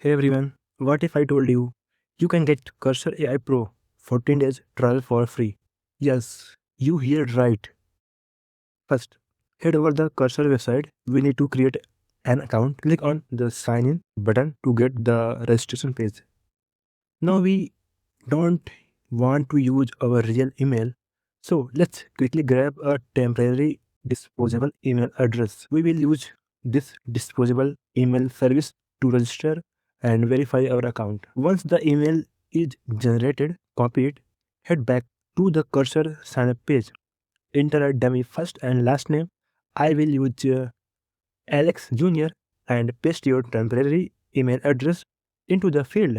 Hey everyone, what if I told you you can get Cursor AI Pro 14 days trial for free? Yes, you heard right. First, head over the Cursor website. We need to create an account. Click on the sign in button to get the registration page. Now we don't want to use our real email, so let's quickly grab a temporary disposable email address. We will use this disposable email service to register and verify our account. Once the email is generated, copy it, head back to the Cursor sign up page, enter a dummy first and last name. I will use Alex Jr. and paste your temporary email address into the field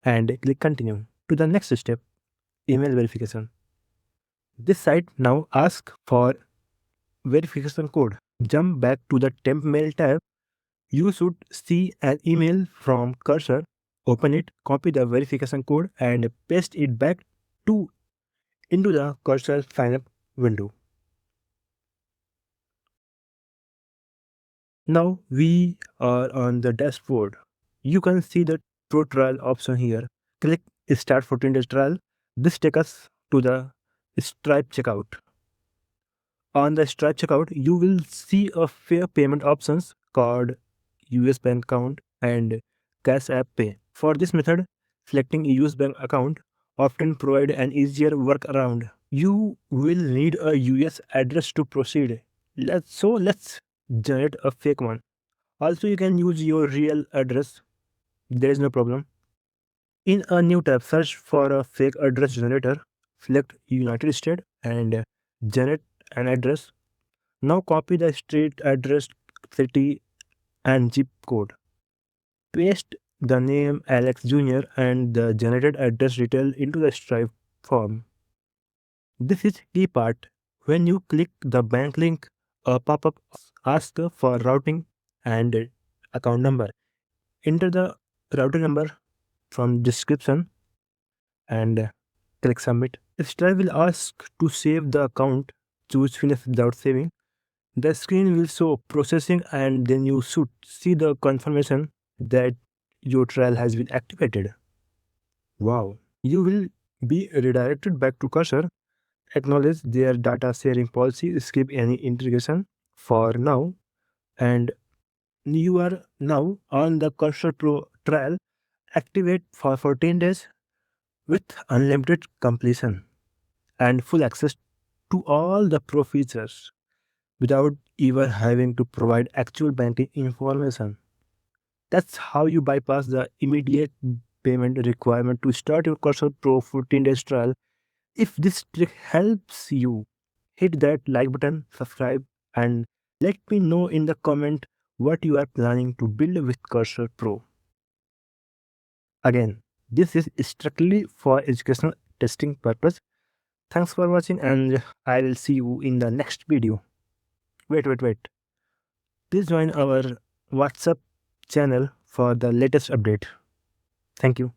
and click continue. To the next step, email verification. This site now asks for verification code. Jump back to the temp mail tab. You should see an email from Cursor. Open it, copy the verification code and paste it back to into the Cursor sign up window. Now we are on the dashboard. You can see the pro trial option here. Click start 14 days trial. This takes us to the Stripe checkout. On the Stripe checkout, you will see a fair payment options called US bank account and Cash App Pay. For this method, selecting a US bank account often provide an easier workaround. You will need a US address to proceed. Let's generate a fake one. Also, you can use your real address. There is no problem. In a new tab, search for a fake address generator. Select United States and generate an address. Now copy the street address, city, and zip code. Paste the name Alex Jr. and the generated address detail into the Stripe form. This is key part. When you click the bank link, a pop-up asks for routing and account number. Enter the routing number from description and click submit. Stripe will ask to save the account. Choose finish without saving. The screen will show processing and then you should see the confirmation that your trial has been activated. Wow. You will be redirected back to Cursor. Acknowledge their data sharing policy. Skip any integration for now. And you are now on the Cursor Pro trial. Activate for 14 days with unlimited completion and full access to all the Pro features without even having to provide actual banking information. That's how you bypass the immediate payment requirement to start your Cursor Pro 14 days trial. If this trick helps you, hit that like button, subscribe, and let me know in the comment what you are planning to build with Cursor Pro. Again, this is strictly for educational testing purpose. Thanks for watching and I will see you in the next video. Wait. Please join our WhatsApp channel for the latest update. Thank you.